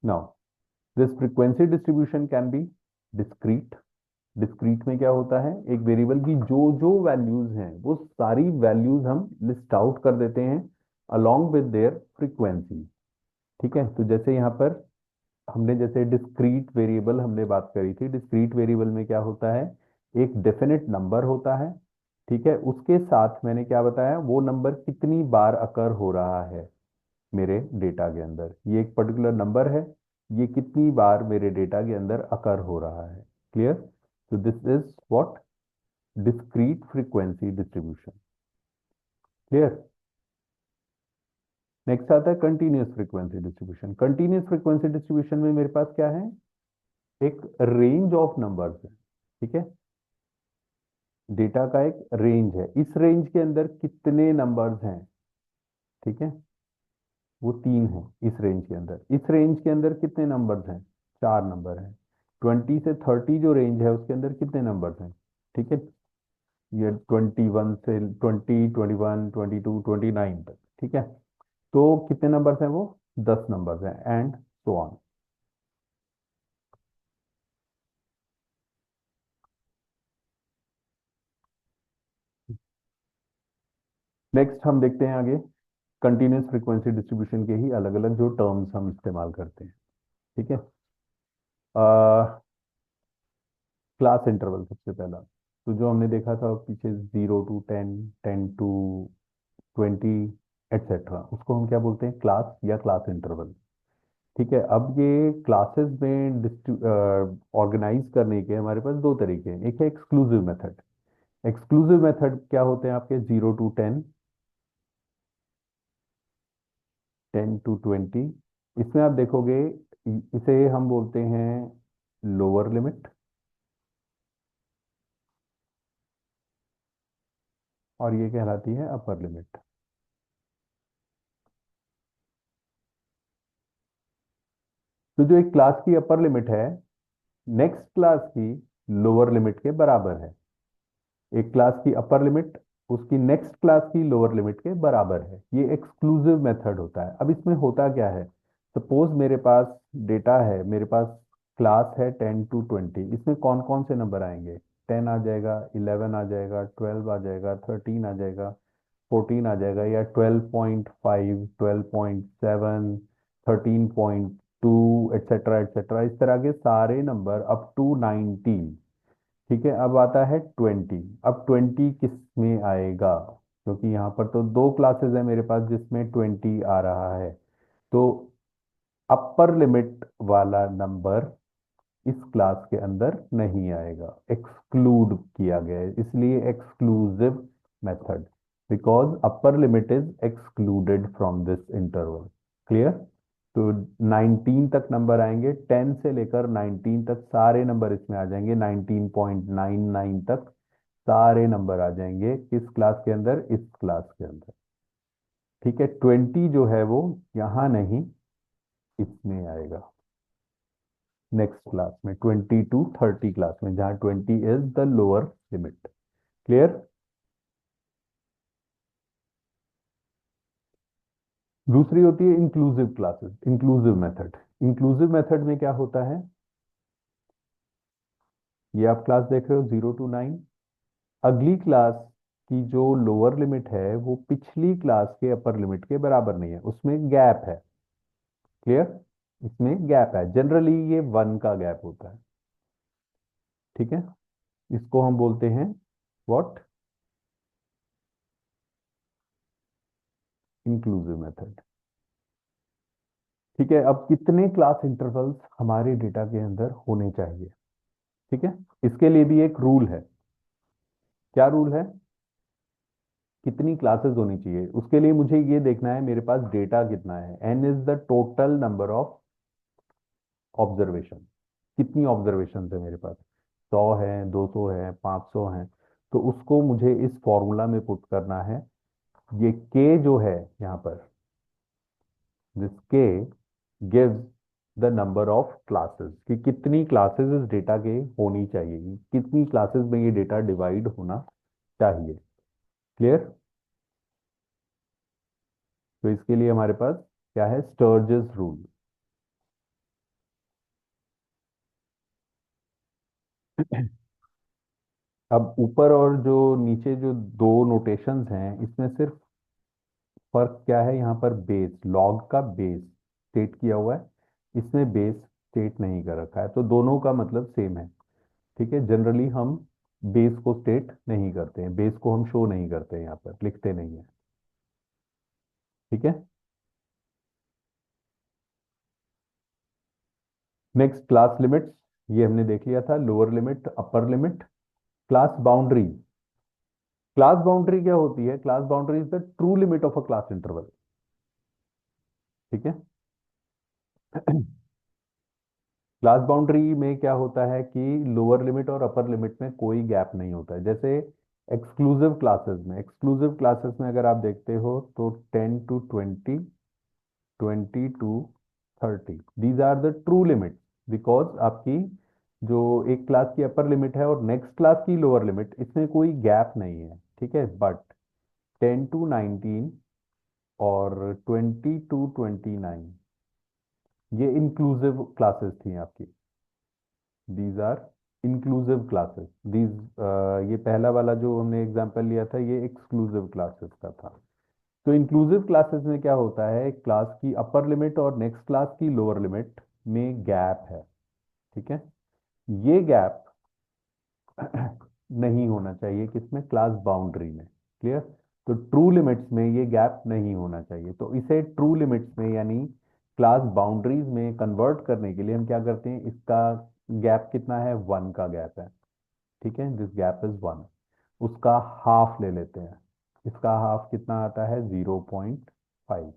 now this frequency distribution can be discrete. Discrete में क्या होता है, एक वेरिएबल की जो जो वैल्यूज हैं वो सारी वैल्यूज हम लिस्ट आउट कर देते हैं अलोंग विद देयर फ्रीक्वेंसी। ठीक है, तो जैसे यहाँ पर हमने जैसे डिस्क्रीट वेरिएबल हमने बात करी थी, डिस्क्रीट वेरिएबल में क्या होता है, एक डेफिनेट नंबर होता है। ठीक है, उसके साथ मैंने क्या बताया, वो नंबर कितनी बार अकर हो रहा है मेरे डेटा के अंदर, ये एक पर्टिकुलर नंबर है, ये कितनी बार मेरे डेटा के अंदर अकर हो रहा है। क्लियर? तो this is what, discrete frequency distribution. Clear? Next आता है continuous frequency distribution. Continuous frequency distribution में मेरे पास क्या है, एक रेंज ऑफ नंबर्स है। ठीक है, डेटा का एक रेंज है, इस रेंज के अंदर कितने नंबर्स हैं। ठीक है, वो 3 है इस रेंज के अंदर। इस रेंज के अंदर कितने नंबर्स हैं? 4 नंबर हैं। 20 से 30 जो रेंज है उसके अंदर कितने नंबर्स हैं? ठीक है, ये 21 से 20, 21, 22, 29 तक। ठीक है, तो कितने नंबर्स हैं वो? 10 नंबर्स हैं, एंड सो ऑन। नेक्स्ट हम देखते हैं आगे, कंटिन्यूस फ्रीक्वेंसी डिस्ट्रीब्यूशन के ही अलग अलग जो टर्म्स हम इस्तेमाल करते हैं। ठीक है, क्लास इंटरवल सबसे पहला, तो जो हमने देखा था पीछे 0 to 10, 10 to 20 एटसेट्रा, उसको हम क्या बोलते हैं? क्लास या क्लास इंटरवल। ठीक है, अब ये क्लासेस में ऑर्गेनाइज करने के हमारे पास दो तरीके हैं। एक है एक्सक्लूसिव मेथड। एक्सक्लूसिव मेथड क्या होते हैं आपके? 0 to 10, 10 to 20। इसमें आप देखोगे इसे हम बोलते हैं लोअर लिमिट, और ये कहलाती है अपर लिमिट। तो जो एक क्लास की अपर लिमिट है, नेक्स्ट क्लास की लोअर लिमिट के बराबर है। एक क्लास की अपर लिमिट उसकी नेक्स्ट क्लास की लोअर लिमिट के बराबर है। ये एक्सक्लूसिव मेथड होता है। अब इसमें होता क्या है? सपोज मेरे पास डेटा है, मेरे पास क्लास है 10 to 20, इसमें कौन कौन से नंबर आएंगे? 10 आ जाएगा, 11 आ जाएगा, 12 आ जाएगा, 13 आ जाएगा, 14 आ जाएगा, या 12.5, 12.7, 13.2, एट्सेट्रा एट्सेट्रा, इस तरह के सारे नंबर अप टू 19। ठीक है, अब आता है 20। अब 20 किस में आएगा? क्योंकि यहाँ पर तो दो क्लासेस है मेरे पास जिसमें 20 आ रहा है, तो अपर लिमिट वाला नंबर इस क्लास के अंदर नहीं आएगा, एक्सक्लूड किया गया है, इसलिए exclusive method, because upper limit is excluded from this interval. Clear? तो 19 तक नंबर आएंगे, 10 से लेकर 19 तक सारे नंबर इसमें आ जाएंगे, 19.99 तक सारे नंबर आ जाएंगे किस क्लास के अंदर? इस क्लास के अंदर। ठीक है, 20 जो है वो यहाँ नहीं, इसमें आएगा, नेक्स्ट क्लास में, 20 to 30 क्लास में, जहां 20 is the lower limit. Clear? दूसरी होती है inclusive classes, inclusive method. Inclusive method में क्या होता है? ये आप क्लास देख रहे हो 0 to 9, अगली क्लास की जो लोअर लिमिट है वो पिछली क्लास के अपर लिमिट के बराबर नहीं है, उसमें गैप है। क्लियर? इसमें गैप है, जनरली ये 1 का गैप होता है। ठीक है, इसको हम बोलते हैं व्हाट? Inclusive method. ठीक है, अब कितने क्लास इंटरवल्स हमारे डेटा के अंदर होने चाहिए? ठीक है, इसके लिए भी एक रूल है। क्या रूल है? कितनी क्लासेस होनी चाहिए? उसके लिए मुझे ये देखना है मेरे पास डेटा कितना है। N is the total number of observation. कितनी ऑब्जर्वेशन है मेरे पास? 100 है, 200 है, 500 है, तो उसको मुझे इस फॉर्मूला में पुट करना है। ये के जो है यहाँ पर, दिस के gives the number of classes, कि कितनी क्लासेस इस डेटा के होनी चाहिए, कितनी क्लासेस में ये डेटा डिवाइड होना चाहिए। क्लियर? तो इसके लिए हमारे पास क्या है? स्टर्जेस रूल। अब ऊपर और जो नीचे जो दो नोटेशंस हैं, इसमें सिर्फ फर्क क्या है? यहाँ पर बेस, लॉग का बेस स्टेट किया हुआ है, इसमें बेस स्टेट नहीं कर रखा है, तो दोनों का मतलब सेम है। ठीक है, जनरली हम बेस को स्टेट नहीं करते हैं, बेस को हम शो नहीं करते हैं, यहाँ पर लिखते नहीं है। ठीक है, नेक्स्ट क्लास लिमिट्स, ये हमने देख लिया था, lower limit, upper limit. Class boundary. Class boundary क्या होती है? Class boundary is the true limit of a class interval. ठीक है, क्लास बाउंड्री में क्या होता है कि लोअर लिमिट और अपर लिमिट में कोई गैप नहीं होता है। जैसे एक्सक्लूसिव क्लासेस में, एक्सक्लूसिव क्लासेस में अगर आप देखते हो तो 10 to 20, 20 to 30, these are the true limit, because आपकी जो एक क्लास की अपर लिमिट है और नेक्स्ट क्लास की लोअर लिमिट, इसमें कोई गैप नहीं है, ठीक है। बट 10 to 19 और 20 to 29 ये इंक्लूसिव क्लासेस थी आपकी, these are inclusive classes. These ये पहला वाला जो हमने एग्जांपल लिया था ये एक्सक्लूसिव क्लासेस का था। तो इंक्लूसिव क्लासेस में क्या होता है, क्लास की अपर लिमिट और नेक्स्ट क्लास की लोअर लिमिट में गैप है, ठीक है। ये गैप नहीं होना चाहिए किसमें, क्लास बाउंड्री में, क्लियर। तो ट्रू लिमिट्स में ये गैप नहीं होना चाहिए, तो इसे ट्रू लिमिट्स में यानी क्लास बाउंड्रीज में कन्वर्ट करने के लिए हम क्या करते हैं, इसका गैप कितना है, 1 का गैप है, ठीक है, दिस गैप इज 1। उसका हाफ ले लेते हैं, इसका हाफ कितना आता है, 0.5।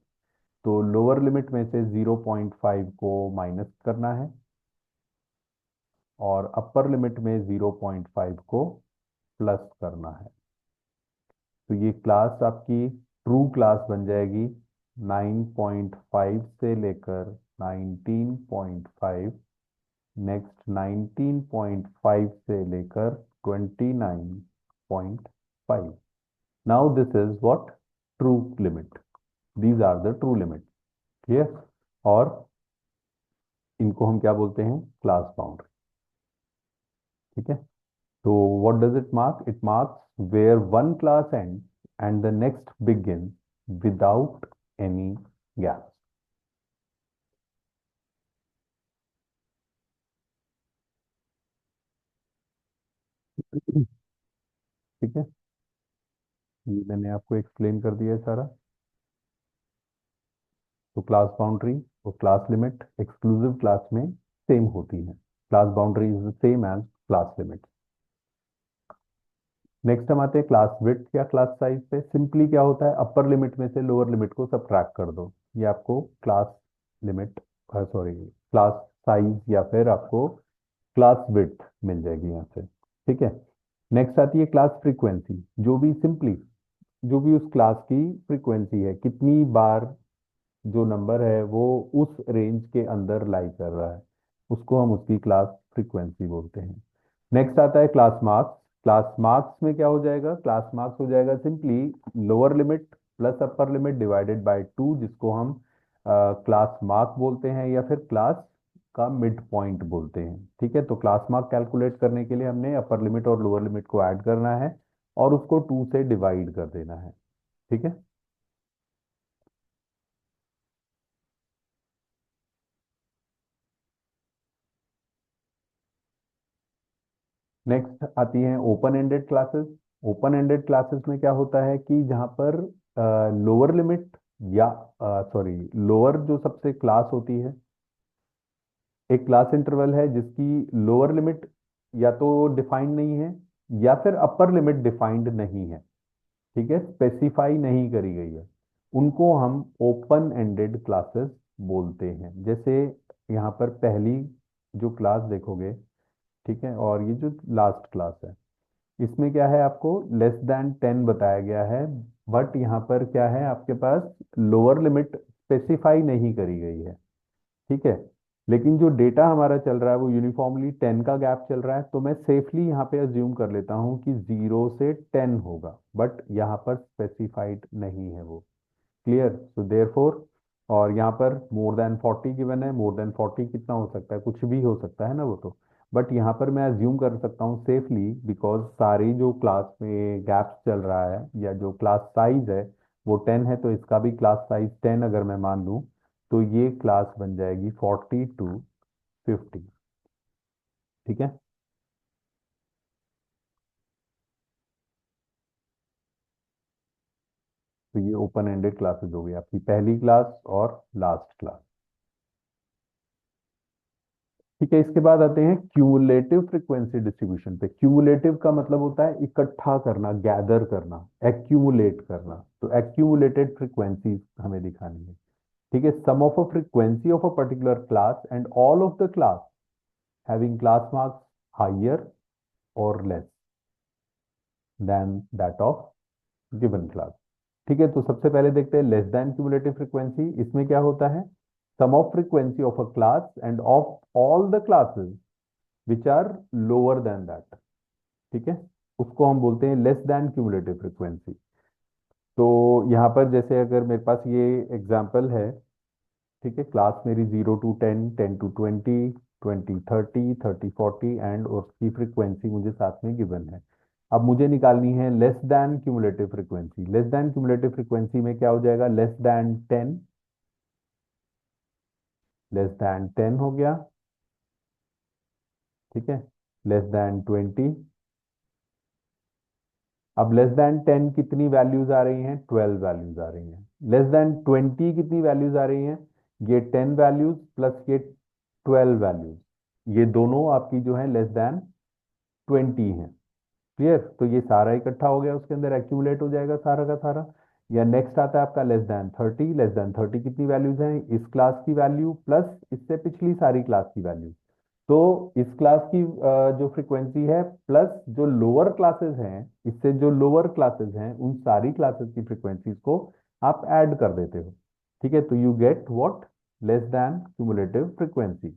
तो लोअर लिमिट में से 0.5 को माइनस करना है और अपर लिमिट में 0.5 को प्लस करना है। तो ये क्लास आपकी ट्रू क्लास बन जाएगी 9.5 से लेकर 19.5, नेक्स्ट 19.5 से लेकर 29.5। Now this is what, true limit, these are the true limit, clear. और इनको हम क्या बोलते हैं, क्लास बाउंड्री, ठीक है। तो what does it mark, it marks where one class end and the next begin without any gap. ठीक है, ये मैंने आपको एक्सप्लेन कर दिया है सारा। तो क्लास बाउंड्री और क्लास लिमिट एक्सक्लूसिव क्लास में सेम होती है, class boundary is same as class limit. Next हम आते हैं क्लास विड्थ या क्लास साइज पे। सिंपली क्या होता है, अपर लिमिट में से लोअर लिमिट को सब्ट्रैक्ट कर दो, ये आपको class limit, sorry class size या फिर आपको क्लास विड्थ मिल जाएगी यहाँ से, ठीक है। नेक्स्ट आती है क्लास फ्रीक्वेंसी, जो भी सिंपली जो भी उस क्लास की फ्रीक्वेंसी है, कितनी बार जो नंबर है वो उस रेंज के अंदर लाई कर रहा है, उसको हम उसकी क्लास फ्रीक्वेंसी बोलते हैं। नेक्स्ट आता है क्लास मार्क्स। क्लास मार्क्स में क्या हो जाएगा, क्लास मार्क्स हो जाएगा simply lower limit plus upper limit divided by 2, जिसको हम क्लास मार्क बोलते हैं या फिर क्लास का मिड पॉइंट बोलते हैं, ठीक है। तो क्लास मार्क कैलकुलेट करने के लिए हमने अपर लिमिट और लोअर लिमिट को ऐड करना है और उसको 2 से डिवाइड कर देना है, ठीक है। नेक्स्ट आती हैं open ended classes. Open ended classes में क्या होता है कि जहां पर लोअर लिमिट या सॉरी लोअर जो सबसे क्लास होती है, एक क्लास इंटरवल है जिसकी लोअर लिमिट या तो डिफाइंड नहीं है या फिर अपर लिमिट डिफाइंड नहीं है, ठीक है, स्पेसिफाई नहीं करी गई है, उनको हम ओपन एंडेड क्लासेस बोलते हैं। जैसे यहाँ पर पहली जो क्लास देखोगे, ठीक है, और ये जो लास्ट क्लास है, इसमें क्या है, आपको लेस देन 10 बताया गया है, बट यहाँ पर क्या है आपके पास, लोअर लिमिट स्पेसिफाई नहीं करी गई है, ठीक है। लेकिन जो डेटा हमारा चल रहा है वो यूनिफॉर्मली 10 का गैप चल रहा है, तो मैं सेफली यहाँ पे अज्यूम कर लेता हूँ कि 0 से 10 होगा, बट यहाँ पर स्पेसिफाइड नहीं है वो, क्लियर। सो देयरफॉर, और यहाँ पर मोर देन 40 गिवन है, मोर देन 40 कितना हो सकता है, कुछ भी हो सकता है ना वो तो। बट यहाँ पर मैं अज्यूम कर सकता हूँ सेफली, बिकॉज सारी जो क्लास में गैप चल रहा है या जो क्लास साइज है वो 10 है, तो इसका भी क्लास साइज 10 अगर मैं मान लूँ, तो ये क्लास बन जाएगी 40 to 50, ठीक है। तो ये ओपन एंडेड क्लासेस हो गई आपकी पहली क्लास और लास्ट क्लास, ठीक है। इसके बाद आते हैं क्यूमुलेटिव फ्रीक्वेंसी डिस्ट्रीब्यूशन पे। क्यूमुलेटिव का मतलब होता है इकट्ठा करना, गैदर करना, एक्यूमुलेट करना। तो एक्यूमुलेटेड फ्रीक्वेंसी हमें दिखानी है, ठीक है। Sum of a frequency of a particular class and all of the class having class marks higher और less than that of given class, ठीक है, तो सबसे पहले देखते हैं लेस देन क्यूमुलेटिव फ्रीक्वेंसी। इसमें क्या होता है, sum of frequency of a class and of all the classes which are lower than that. ठीक है, उसको हम बोलते हैं लेस देन क्यूमुलेटिव फ्रीक्वेंसी। तो यहाँ पर जैसे अगर मेरे पास ये एग्जांपल है, ठीक है, क्लास मेरी 0 to 10, 10 to 20, 20 30, 30 40 एंड उसकी फ्रीक्वेंसी मुझे साथ में गिवन है। अब मुझे निकालनी है less than cumulative frequency. Less than cumulative frequency में क्या हो जाएगा, लेस देन 10, लेस देन 10 हो गया। ठीक है, लेस देन 20। अब लेस देन 10 कितनी वैल्यूज आ रही हैं, 12 वैल्यूज आ रही हैं। लेस देन 20 कितनी वैल्यूज आ रही हैं, ये 10 वैल्यूज प्लस ये 12 वैल्यूज, ये दोनों आपकी जो है लेस देन 20 है। क्लियर, तो ये सारा इकट्ठा हो गया, उसके अंदर एक्यूमुलेट हो जाएगा सारा का सारा। या नेक्स्ट आता है आपका लेस देन 30। लेस देन 30 कितनी वैल्यूज हैं, इस क्लास की वैल्यू प्लस इससे पिछली सारी क्लास की वैल्यू। तो इस क्लास की जो फ्रीक्वेंसी है प्लस जो लोअर क्लासेस हैं, इससे जो लोअर क्लासेस हैं उन सारी क्लासेस की फ्रीक्वेंसीज को आप ऐड कर देते हो। ठीक है, तो you get what, less than cumulative frequency.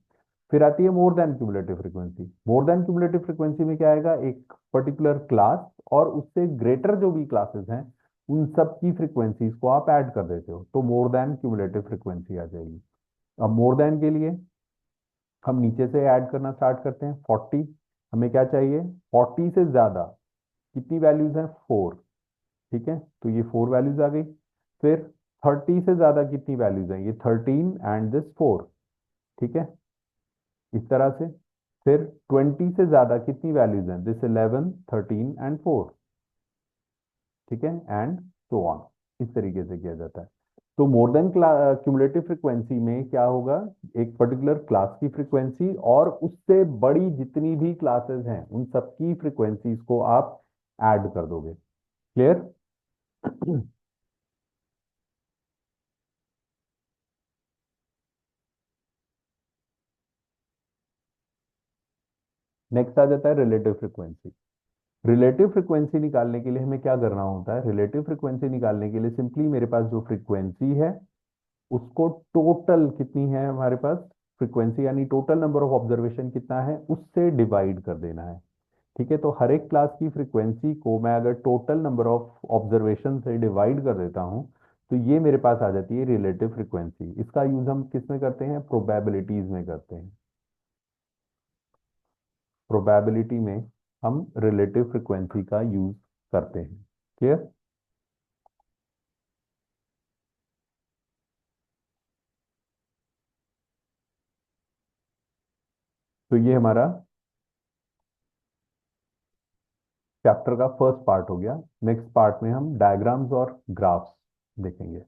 फिर आती है more than cumulative frequency. More than cumulative frequency में क्या आएगा, एक पर्टिकुलर क्लास और उससे ग्रेटर जो भी क्लासेस हैं उन सब की फ्रीक्वेंसीज को आप ऐड कर देते हो, तो मोर देन क्यूमुलेटिव फ्रीक्वेंसी आ जाएगी। अब मोर देन के लिए हम नीचे से ऐड करना स्टार्ट करते हैं, 40। हमें क्या चाहिए, 40 से ज्यादा कितनी वैल्यूज हैं, 4। ठीक है, तो ये 4 वैल्यूज आ गई। फिर 30 से ज्यादा कितनी वैल्यूज हैं, ये 13 एंड दिस 4। ठीक है, इस तरह से। फिर 20 से ज्यादा कितनी वैल्यूज हैं, दिस 11, 13 एंड 4। ठीक है, एंड सो ऑन, इस तरीके से किया जाता है। तो मोर देन क्यूमुलेटिव फ्रीक्वेंसी में क्या होगा, एक पर्टिकुलर क्लास की फ्रीक्वेंसी और उससे बड़ी जितनी भी क्लासेस हैं उन सबकी फ्रीक्वेंसीज को आप ऐड कर दोगे। क्लियर। नेक्स्ट आ जाता है रिलेटिव फ्रीक्वेंसी। रिलेटिव फ्रीक्वेंसी निकालने के लिए हमें क्या करना होता है, रिलेटिव फ्रीक्वेंसी निकालने के लिए सिंपली मेरे पास जो फ्रीक्वेंसी है उसको टोटल कितनी है हमारे पास फ्रीक्वेंसी, यानी टोटल नंबर ऑफ ऑब्जर्वेशन कितना है उससे डिवाइड कर देना है। ठीक है, तो हर एक क्लास की फ्रीक्वेंसी को मैं अगर टोटल नंबर ऑफ ऑब्जर्वेशन से डिवाइड कर देता हूं तो ये मेरे पास आ जाती है रिलेटिव फ्रीक्वेंसी। इसका यूज हम किस में करते हैं, प्रोबेबिलिटीज में करते हैं। प्रोबेबिलिटी में हम रिलेटिव फ्रीक्वेंसी का यूज करते हैं। क्लियर। तो ये हमारा चैप्टर का फर्स्ट पार्ट हो गया। नेक्स्ट पार्ट में हम डायग्राम्स और ग्राफ्स देखेंगे।